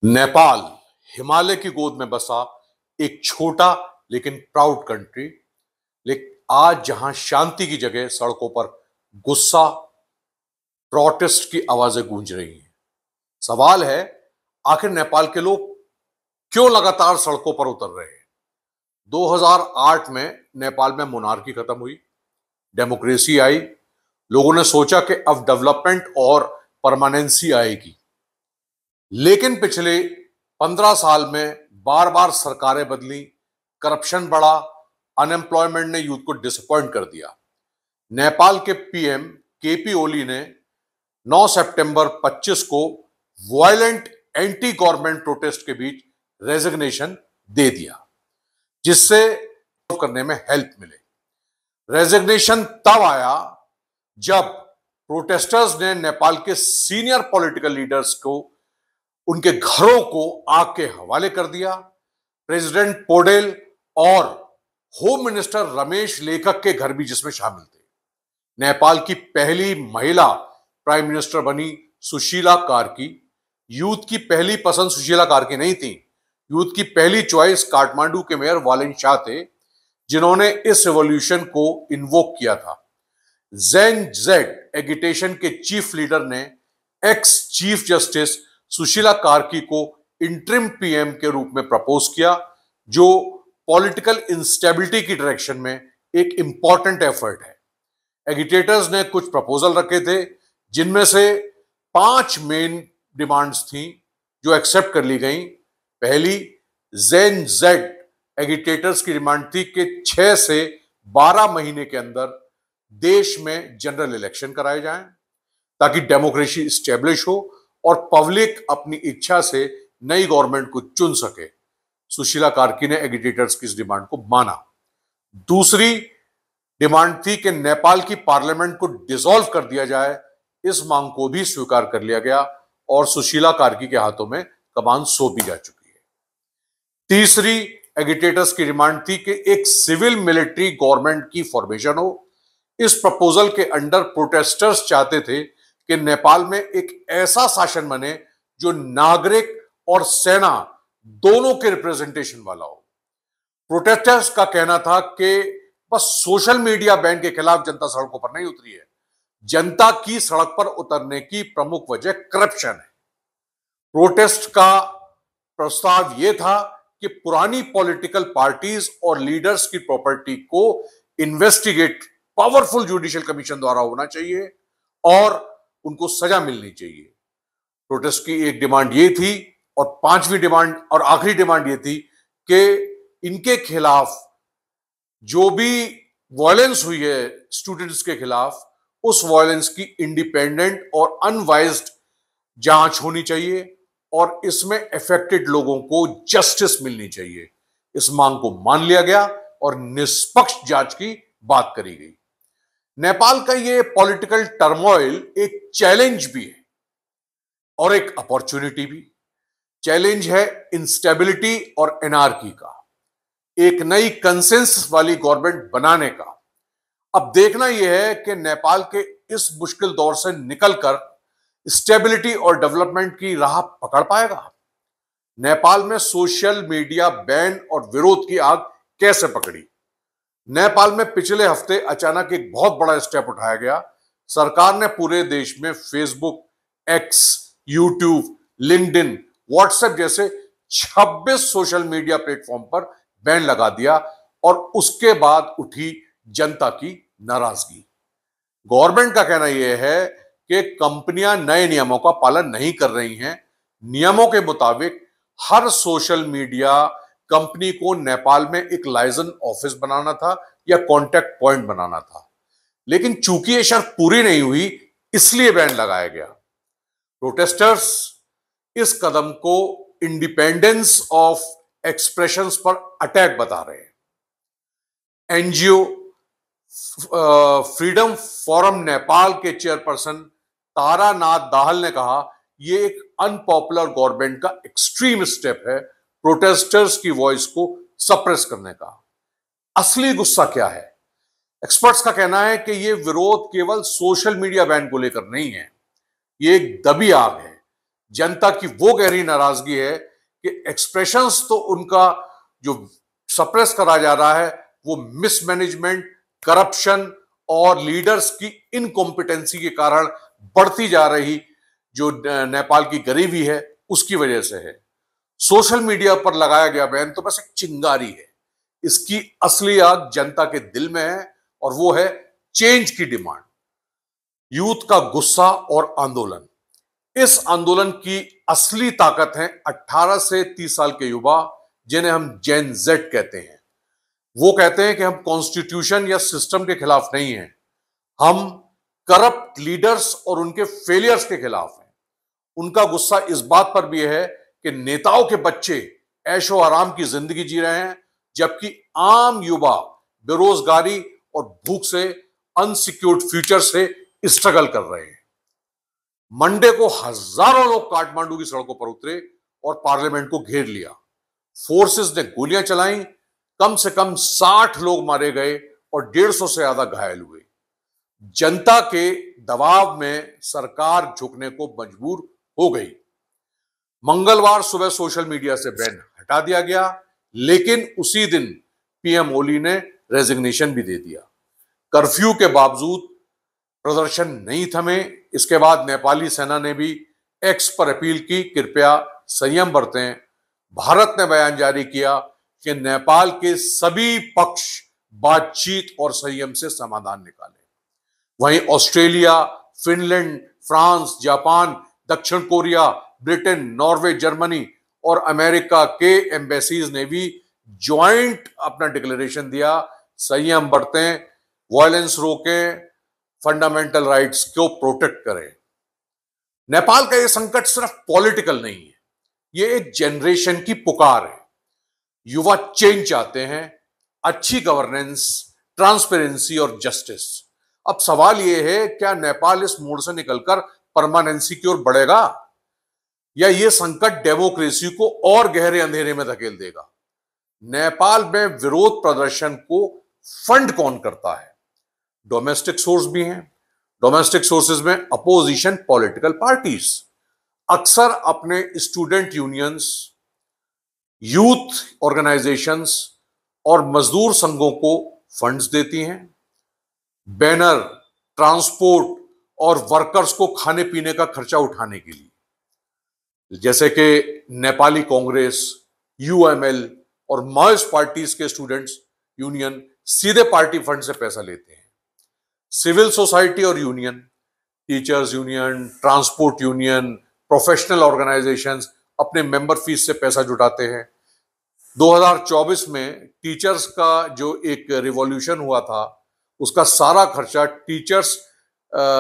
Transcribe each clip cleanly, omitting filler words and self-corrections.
नेपाल हिमालय की गोद में बसा एक छोटा लेकिन प्राउड कंट्री। लेकिन आज जहां शांति की जगह सड़कों पर गुस्सा, प्रोटेस्ट की आवाजें गूंज रही हैं। सवाल है, आखिर नेपाल के लोग क्यों लगातार सड़कों पर उतर रहे हैं? 2008 में नेपाल में मोनार्की खत्म हुई, डेमोक्रेसी आई। लोगों ने सोचा कि अब डेवलपमेंट और परमानेंसी आएगी। लेकिन पिछले 15 साल में बार बार सरकारें बदली, करप्शन बढ़ा, अनएम्प्लॉयमेंट ने यूथ को डिसअपॉइंट कर दिया। नेपाल के पीएम केपी ओली ने 9 सितंबर 25 को वायलेंट एंटी गवर्नमेंट प्रोटेस्ट के बीच रेजिग्नेशन दे दिया, जिससे करने में हेल्प मिले। रेजिग्नेशन तब आया जब प्रोटेस्टर्स ने नेपाल के सीनियर पॉलिटिकल लीडर्स को, उनके घरों को आग के हवाले कर दिया। प्रेसिडेंट पौडेल और होम मिनिस्टर रमेश लेखक के घर भी जिसमें शामिल थे। नेपाल की पहली महिला प्राइम मिनिस्टर बनी सुशीला कार्की। यूथ की पहली पसंद सुशीला कार्की नहीं थी, यूथ की पहली चॉइस काठमांडू के मेयर वालेन शाह थे, जिन्होंने इस रिवॉल्यूशन को इन्वोक किया था। जेन जेड एगिटेशन के चीफ लीडर ने ex chief justice Sushila Karki को इंटरिम पीएम के रूप में प्रपोज किया, जो पॉलिटिकल इंस्टेबिलिटी की डायरेक्शन में एक इंपॉर्टेंट एफर्ट है। एगिटेटर्स ने कुछ प्रपोजल रखे थे, जिनमें से 5 मेन डिमांड्स थी जो एक्सेप्ट कर ली गई। पहली, जेन जेड एगिटेटर्स की डिमांड थी कि 6 से 12 महीने के अंदर देश में जनरल इलेक्शन कराए जाएं, ताकि डेमोक्रेसी स्टेब्लिश हो और पब्लिक अपनी इच्छा से नई गवर्नमेंट को चुन सके। सुशीला कार्की ने एगिटेटर्स की इस डिमांड को माना। दूसरी डिमांड थी कि नेपाल की पार्लियामेंट को डिसॉल्व कर दिया जाए। इस मांग को भी स्वीकार कर लिया गया और सुशीला कार्की के हाथों में कमान सौंपी जा चुकी है। तीसरी एगिटेटर्स की डिमांड थी कि एक सिविल मिलिट्री गवर्नमेंट की फॉर्मेशन हो। इस प्रपोजल के अंडर प्रोटेस्टर्स चाहते थे कि नेपाल में एक ऐसा शासन बने जो नागरिक और सेना दोनों के रिप्रेजेंटेशन वाला हो। प्रोटेस्टर्स का कहना था कि बस सोशल मीडिया बैन के खिलाफ जनता सड़कों पर नहीं उतरी है, जनता की सड़क पर उतरने की प्रमुख वजह करप्शन है। प्रोटेस्ट का प्रस्ताव यह था कि पुरानी पॉलिटिकल पार्टीज और लीडर्स की प्रॉपर्टी को इन्वेस्टिगेट पावरफुल जुडिशियल कमीशन द्वारा होना चाहिए और उनको सजा मिलनी चाहिए। प्रोटेस्ट की एक डिमांड ये थी और 5वीं डिमांड और आखिरी डिमांड ये थी कि इनके खिलाफ जो भी वायलेंस हुई है स्टूडेंट्स के खिलाफ, उस वायलेंस की इंडिपेंडेंट और अनवाइज्ड जांच होनी चाहिए और इसमें अफेक्टेड लोगों को जस्टिस मिलनी चाहिए। इस मांग को मान लिया गया और निष्पक्ष जांच की बात करी गई। नेपाल का यह पॉलिटिकल टर्मोइल एक चैलेंज भी है और एक अपॉर्चुनिटी भी। चैलेंज है इंस्टेबिलिटी और एनार्की का, एक नई कंसेंसस वाली गवर्नमेंट बनाने का। अब देखना यह है कि नेपाल के इस मुश्किल दौर से निकलकर स्टेबिलिटी और डेवलपमेंट की राह पकड़ पाएगा। नेपाल में सोशल मीडिया बैन और विरोध की आग कैसे पकड़ी? नेपाल में पिछले हफ्ते अचानक एक बहुत बड़ा स्टेप उठाया गया। सरकार ने पूरे देश में Facebook, x, YouTube, LinkedIn, WhatsApp जैसे 26 सोशल मीडिया प्लेटफॉर्म पर बैन लगा दिया और उसके बाद उठी जनता की नाराजगी। गवर्नमेंट का कहना यह है कि कंपनियां नए नियमों का पालन नहीं कर रही हैं। नियमों के मुताबिक हर सोशल मीडिया कंपनी को नेपाल में एक लाइसेंस ऑफिस बनाना था या कांटेक्ट पॉइंट बनाना था, लेकिन चूंकि यह शर्त पूरी नहीं हुई, इसलिए बैन लगाया गया। प्रोटेस्टर्स इस कदम को इंडिपेंडेंस ऑफ एक्सप्रेशंस पर अटैक बता रहे हैं। एनजीओ फ्रीडम फोरम नेपाल के चेयरपर्सन तारानाथ दाहाल ने कहा, यह एक अनपॉपुलर गवर्नमेंट का एक्सट्रीम स्टेप है प्रोटेस्टर्स की वॉइस को सप्रेस करने का। असली गुस्सा क्या है? एक्सपर्ट्स का कहना है कि यह विरोध केवल सोशल मीडिया बैन को लेकर नहीं है, यह एक दबी आग है जनता की वो गहरी नाराजगी है कि एक्सप्रेशंस तो उनका जो सप्रेस करा जा रहा है वो मिसमैनेजमेंट, करप्शन और लीडर्स की इनकॉम्पिटेंसी के कारण बढ़ती जा रही जो नेपाल की गरीबी है उसकी वजह से है। सोशल मीडिया पर लगाया गया बैन तो बस एक चिंगारी है, इसकी असली आग जनता के दिल में है और वो है चेंज की डिमांड, यूथ का गुस्सा और आंदोलन। इस आंदोलन की असली ताकत है 18 से 30 साल के युवा, जिन्हें हम जेन जेड कहते हैं। वो कहते हैं कि हम कॉन्स्टिट्यूशन या सिस्टम के खिलाफ नहीं हैं, हम करप्ट लीडर्स और उनके फेलियर्स के खिलाफ हैं। उनका गुस्सा इस बात पर भी है कि नेताओं के बच्चे ऐशो आराम की जिंदगी जी रहे हैं, जबकि आम युवा बेरोजगारी और भूख से, अनसिक्योर्ड फ्यूचर से स्ट्रगल कर रहे हैं। मंडे को हजारों लोग काठमांडू की सड़कों पर उतरे और पार्लियामेंट को घेर लिया। फोर्सेस ने गोलियां चलाई, कम से कम 60 लोग मारे गए और 150 से ज्यादा घायल हुए। जनता के दबाव में सरकार झुकने को मजबूर हो गई। मंगलवार सुबह सोशल मीडिया से बैन हटा दिया गया, लेकिन उसी दिन पीएम ओली ने रेजिग्नेशन भी दे दिया। कर्फ्यू के बावजूद प्रदर्शन नहीं थमे। इसके बाद नेपाली सेना ने भी एक्स पर अपील की, कृपया संयम बरतें। भारत ने बयान जारी किया कि नेपाल के सभी पक्ष बातचीत और संयम से समाधान निकालें। वहीं ऑस्ट्रेलिया, फिनलैंड, फ्रांस, जापान, दक्षिण कोरिया, ब्रिटेन, नॉर्वे, जर्मनी और अमेरिका के एम्बेसीज ने भी ज्वाइंट अपना डिक्लेरेशन दिया, संयम बरतें, वायलेंस रोकें, फंडामेंटल राइट्स को प्रोटेक्ट करें। नेपाल का यह संकट सिर्फ पॉलिटिकल नहीं है, यह एक जनरेशन की पुकार है। युवा चेंज चाहते हैं, अच्छी गवर्नेंस, ट्रांसपेरेंसी और जस्टिस। अब सवाल यह है, क्या नेपाल इस मोड़ से निकलकर परमानेंसी की ओर बढ़ेगा या यह संकट डेमोक्रेसी को और गहरे अंधेरे में धकेल देगा? नेपाल में विरोध प्रदर्शन को फंड कौन करता है? डोमेस्टिक सोर्स भी हैं। डोमेस्टिक सोर्सेज में अपोजिशन पॉलिटिकल पार्टीज अक्सर अपने स्टूडेंट यूनियंस, यूथ ऑर्गेनाइजेशंस और मजदूर संघों को फंड्स देती हैं। बैनर, ट्रांसपोर्ट और वर्कर्स को खाने पीने का खर्चा उठाने के लिए, जैसे कि नेपाली कांग्रेस, यूएमएल और माओइस्ट पार्टीज के स्टूडेंट्स यूनियन सीधे पार्टी फंड से पैसा लेते हैं। सिविल सोसाइटी और union, teachers union, transport union, professional organisations अपने मेंबर फीस से पैसा जुटाते हैं। 2024 में टीचर्स का जो एक रिवॉल्यूशन हुआ था, उसका सारा खर्चा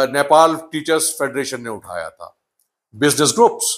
नेपाल टीचर्स फेडरेशन ने उठाया था। बिजनेस ग्रुप्स,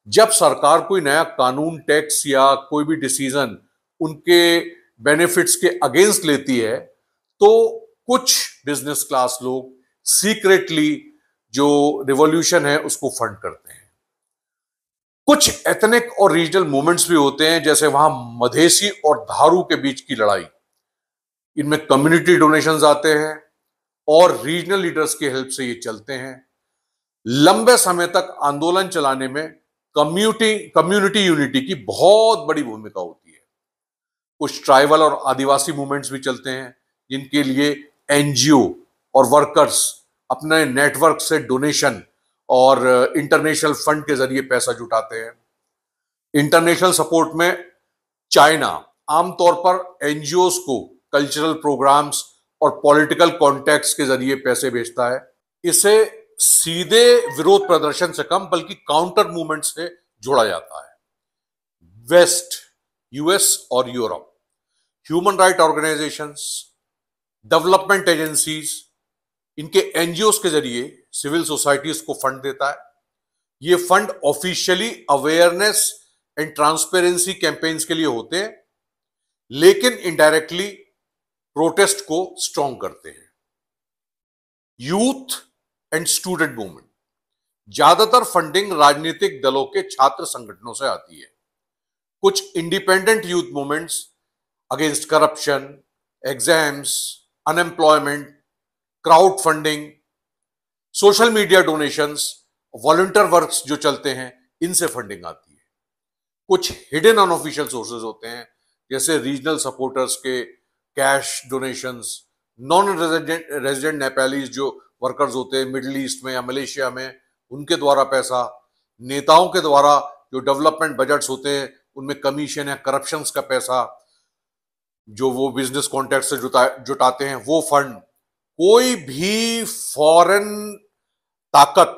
जब सरकार कोई नया कानून, टैक्स या कोई भी डिसीजन उनके बेनिफिट्स के अगेंस्ट लेती है, तो कुछ बिजनेस क्लास लोग सीक्रेटली जो रिवॉल्यूशन है उसको फंड करते हैं। कुछ एथनिक और रीजनल मूवमेंट्स भी होते हैं, जैसे वहां मधेसी और धारू के बीच की लड़ाई। इनमें कम्युनिटी डोनेशंस आते हैं और रीजनल लीडर्स की हेल्प से ये चलते हैं। लंबे समय तक आंदोलन चलाने में कम्युनिटी यूनिटी की बहुत बड़ी भूमिका होती है। कुछ ट्राइबल और आदिवासी मूवमेंट्स भी चलते हैं, जिनके लिए एनजीओ और वर्कर्स अपने नेटवर्क से डोनेशन और इंटरनेशनल फंड के जरिए पैसा जुटाते हैं। इंटरनेशनल सपोर्ट में चाइना आमतौर पर एनजीओस को कल्चरल प्रोग्राम्स और पॉलिटिकल कॉन्टैक्ट्स के जरिए पैसे भेजता है। इसे सीधे विरोध प्रदर्शन से कम बल्कि काउंटर मूवमेंट से जोड़ा जाता है। वेस्ट, यूएस और Europe, human right organisations, development agencies, इनके एनजीओस के जरिए सिविल सोसाइटीज को फंड देता है। ये fund officially awareness and transparency campaigns के लिए होते हैं, लेकिन इनडायरेक्टली प्रोटेस्ट को स्ट्रॉन्ग करते हैं। यूथ एंड स्टूडेंट मूवमेंट, ज्यादातर फंडिंग राजनीतिक दलों के छात्र संगठनों से आती है। कुछ independent youth movements against corruption, exams, unemployment, crowd funding, social media donations, volunteer works जो चलते हैं, इनसे फंडिंग आती है। कुछ हिडन अनऑफिशियल सोर्सेज होते हैं, जैसे रीजनल सपोर्टर्स के cash donations, non resident Nepalese जो वर्कर्स होते हैं मिडिल ईस्ट में या मलेशिया में, उनके द्वारा पैसा, नेताओं के द्वारा जो डेवलपमेंट बजट्स होते हैं उनमें कमीशन या करप्शंस का पैसा जो वो बिजनेस कॉन्टैक्ट से जुटाते हैं, वो फंड। कोई भी फॉरेन ताकत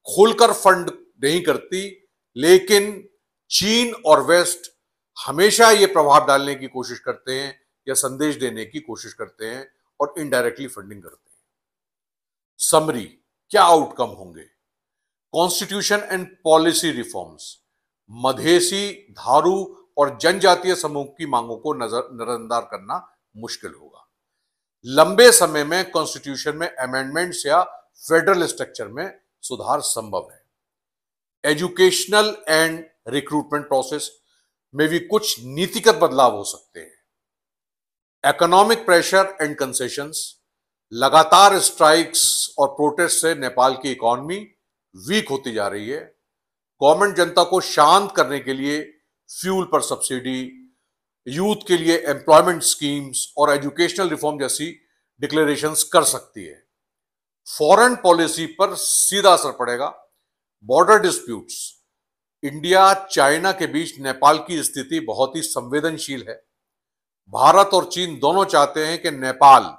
खोलकर फंड नहीं करती, लेकिन चीन और वेस्ट हमेशा ये प्रभाव डालने की कोशिश करते हैं या संदेश देने की कोशिश करते हैं और इनडायरेक्टली फंडिंग करते हैं। समरी, क्या आउटकम होंगे? Constitution and policy reforms Madhesi, Dharu और जनजातीय समूह की मांगों को नजरअंदाज करना मुश्किल होगा। लंबे समय में कॉन्स्टिट्यूशन में अमेंडमेंट्स या फेडरल स्ट्रक्चर में सुधार संभव है। एजुकेशनल एंड रिक्रूटमेंट प्रोसेस में भी कुछ नीतिगत बदलाव हो सकते हैं। इकोनॉमिक प्रेशर एंड कंसेशंस, लगातार स्ट्राइक्स और प्रोटेस्ट से नेपाल की इकोनॉमी वीक होती जा रही है। गवर्नमेंट जनता को शांत करने के लिए फ्यूल पर सब्सिडी, यूथ के लिए एम्प्लॉयमेंट स्कीम्स और एजुकेशनल रिफॉर्म जैसी डिक्लेरेशंस कर सकती है। फॉरेन पॉलिसी पर सीधा असर पड़ेगा। बॉर्डर डिस्प्यूट्स, इंडिया चाइना के बीच नेपाल की स्थिति बहुत ही संवेदनशील है। भारत और चीन दोनों चाहते हैं कि नेपाल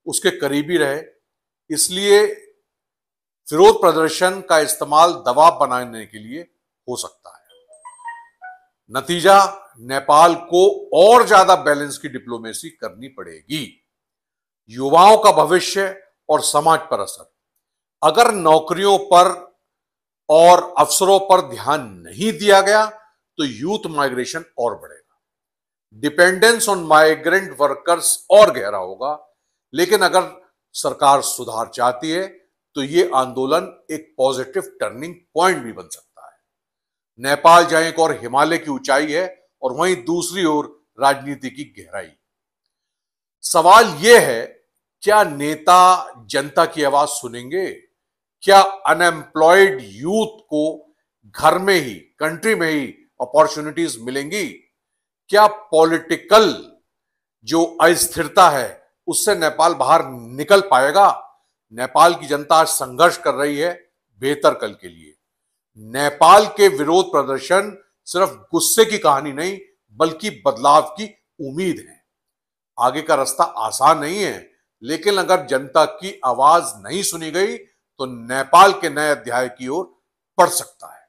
उसके करीबी रहे, इसलिए विरोध प्रदर्शन का इस्तेमाल दबाव बनाने के लिए हो सकता है। नतीजा, नेपाल को और ज्यादा बैलेंस की डिप्लोमेसी करनी पड़ेगी। युवाओं का भविष्य और समाज पर असर, अगर नौकरियों पर और अवसरों पर ध्यान नहीं दिया गया तो यूथ माइग्रेशन और बढ़ेगा, डिपेंडेंस ऑन माइग्रेंट वर्कर्स और गहरा होगा। लेकिन अगर सरकार सुधार चाहती है तो यह आंदोलन एक पॉजिटिव टर्निंग पॉइंट भी बन सकता है। नेपाल जहां एक और हिमालय की ऊंचाई है और वहीं दूसरी ओर राजनीति की गहराई। सवाल यह है, क्या नेता जनता की आवाज सुनेंगे? क्या अनएम्प्लॉयड यूथ को घर में ही, कंट्री में ही अपॉर्चुनिटीज मिलेंगी? क्या पॉलिटिकल जो अस्थिरता है उससे नेपाल बाहर निकल पाएगा? नेपाल की जनता आज संघर्ष कर रही है बेहतर कल के लिए। नेपाल के विरोध प्रदर्शन सिर्फ गुस्से की कहानी नहीं बल्कि बदलाव की उम्मीद है। आगे का रास्ता आसान नहीं है, लेकिन अगर जनता की आवाज नहीं सुनी गई तो नेपाल के नए अध्याय की ओर बढ़ सकता है।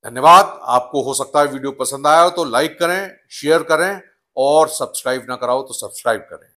धन्यवाद। आपको हो सकता है वीडियो पसंद आया हो तो लाइक करें, शेयर करें और सब्सक्राइब ना करा हो तो सब्सक्राइब करें।